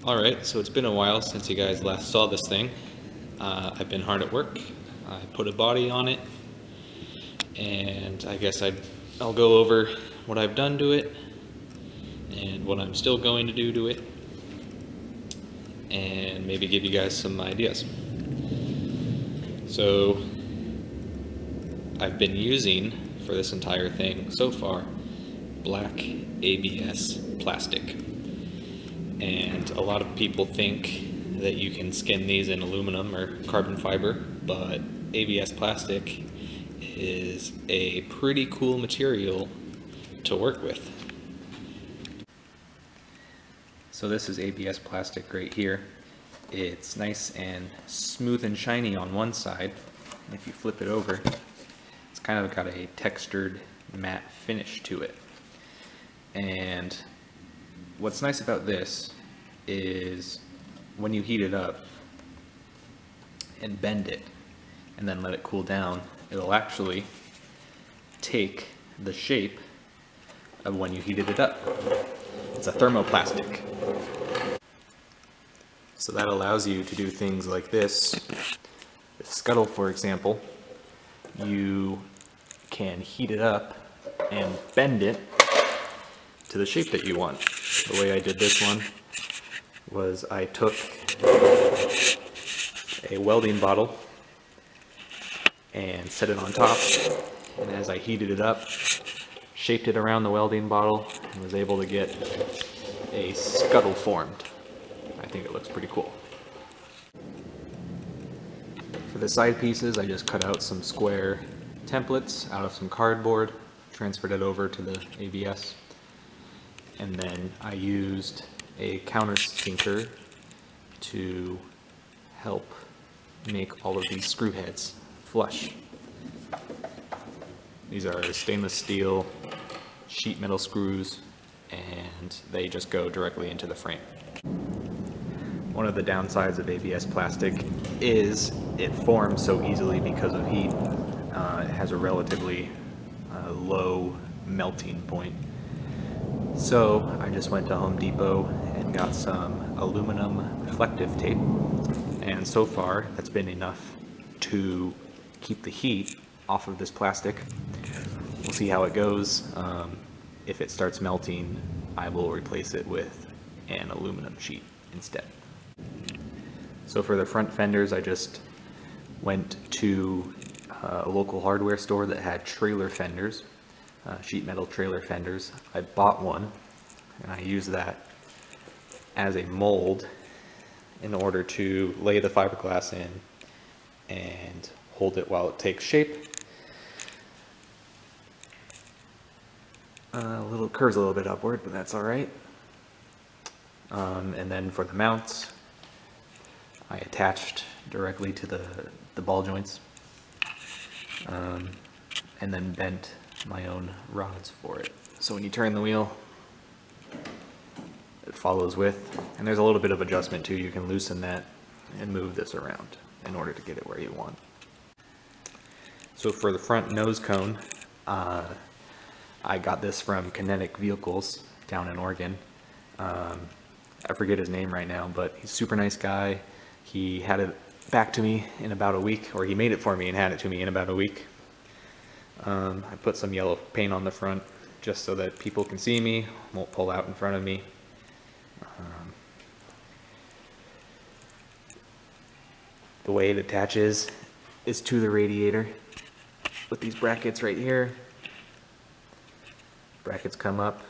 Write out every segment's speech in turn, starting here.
Alright, so it's been a while since you guys last saw this thing. I've been hard at work. I put a body on it, and I guess I'll go over what I've done to it, and what I'm still going to do to it, and maybe give you guys some ideas. So, I've been using, for this entire thing so far, black ABS plastic. And a lot of people think that you can skin these in aluminum or carbon fiber, but ABS plastic is a pretty cool material to work with. So this is ABS plastic right here. It's nice and smooth and shiny on one side, and if you flip it over, it's kind of got a textured matte finish to it. And what's nice about this is when you heat it up and bend it and then let it cool down, it'll actually take the shape of when you heated it up. It's a thermoplastic. So that allows you to do things like this. The scuttle, for example, you can heat it up and bend it to the shape that you want. The way I did this one was I took a welding bottle and set it on top, and as I heated it up, shaped it around the welding bottle, and was able to get a scuttle formed. I think it looks pretty cool. For the side pieces, I just cut out some square templates out of some cardboard, transferred it over to the ABS, and then I used a countersinker to help make all of these screw heads flush. These are stainless steel sheet metal screws, and they just go directly into the frame. One of the downsides of ABS plastic is it forms so easily because of heat. It has a relatively low melting point. So I just went to Home Depot and got some aluminum reflective tape, and so far that's been enough to keep the heat off of this plastic. We'll see how it goes. If it starts melting, I will replace it with an aluminum sheet instead. So for the front fenders, I just went to a local hardware store that had trailer fenders, sheet metal trailer fenders. I bought one, and I used that as a mold in order to lay the fiberglass in and hold it while it takes shape. Curves a little bit upward, but that's all right. And then for the mounts, I attached directly to the ball joints, and then bent my own rods for it. So when you turn the wheel, it follows with, and there's a little bit of adjustment too. You can loosen that and move this around in order to get it where you want. So for the front nose cone, I got this from Kinetic Vehicles down in Oregon. I forget his name right now, but he's a super nice guy. He had it back to me in about a week, or he made it for me and had it to me in about a week. I put some yellow paint on the front just so that people can see me, won't pull out in front of me. The way it attaches is to the radiator with these brackets right here. Brackets come up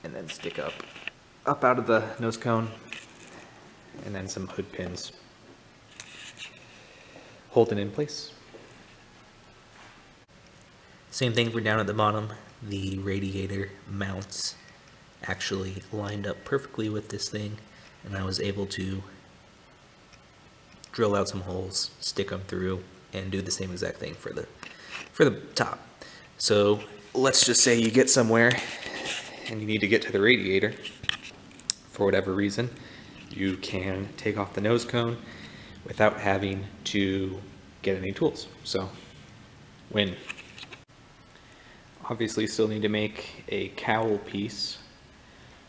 and then stick up out of the nose cone, and then some hood pins hold it in place. Same thing for down at the bottom. The radiator mounts actually lined up perfectly with this thing, and I was able to drill out some holes, stick them through, and do the same exact thing for the top. So let's just say you get somewhere and you need to get to the radiator for whatever reason. You can take off the nose cone without having to get any tools. So win. Obviously still need to make a cowl piece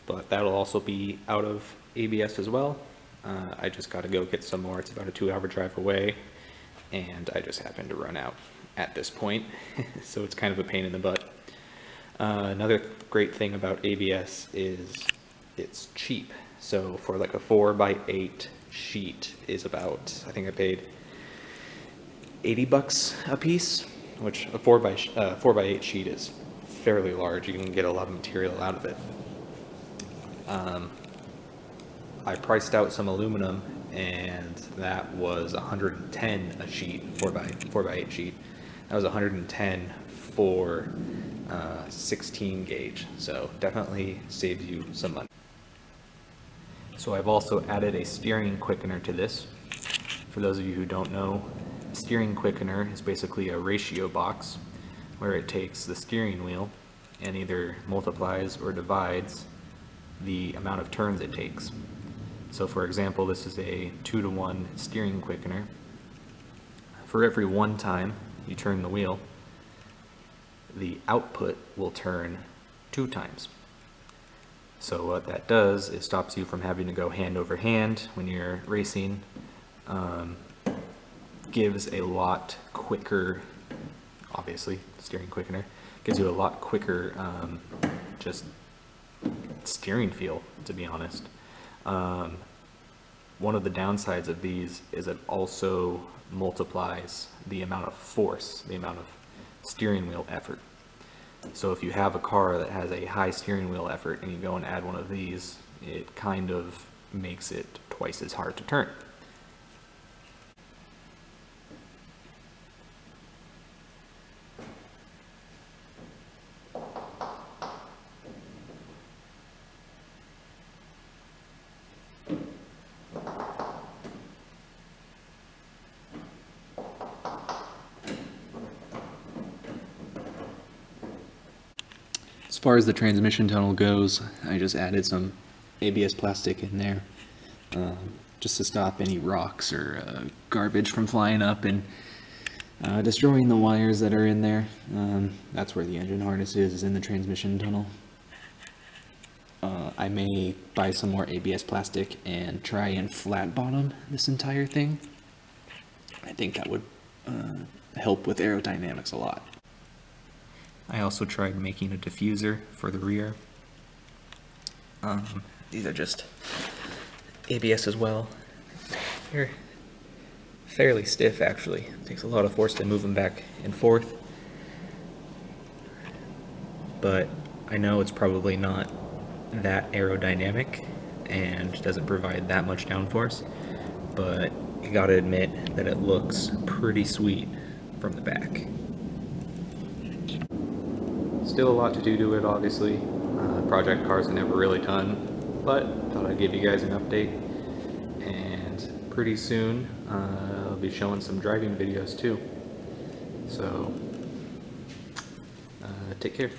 but that'll also be out of ABS as well. I just got to go get some more. It's about a 2-hour drive away, and I just happened to run out at this point, so it's kind of a pain in the butt. Another great thing about ABS is it's cheap. So for like a 4x8 sheet is about, I think I paid $80 a piece, which a 4x8 sheet is fairly large. You can get a lot of material out of it. I priced out some aluminum, and that was 110 a sheet, 4x8 sheet. That was 110 for 16 gauge, so definitely saves you some money. So I've also added a steering quickener to this. For those of you who don't know, a steering quickener is basically a ratio box where it takes the steering wheel and either multiplies or divides the amount of turns it takes. So for example, this is a 2-to-1 steering quickener. For every 1 time you turn the wheel, the output will turn 2 times. So what that does is stops you from having to go hand over hand when you're racing, gives a lot quicker, obviously steering quickener, gives you a lot quicker just steering feel, to be honest. One of the downsides of these is it also multiplies the amount of force, the amount of steering wheel effort. So if you have a car that has a high steering wheel effort and you go and add one of these, it kind of makes it twice as hard to turn. As far as the transmission tunnel goes, I just added some ABS plastic in there just to stop any rocks or garbage from flying up and destroying the wires that are in there. That's where the engine harness is in the transmission tunnel. I may buy some more ABS plastic and try and flat bottom this entire thing. I think that would help with aerodynamics a lot. I also tried making a diffuser for the rear. These are just ABS as well. They're fairly stiff actually. It takes a lot of force to move them back and forth. But I know it's probably not that aerodynamic and doesn't provide that much downforce, but you gotta admit that it looks pretty sweet from the back. Still a lot to do to it, obviously. Project cars are never really done, but thought I'd give you guys an update. And pretty soon, I'll be showing some driving videos too. So, take care.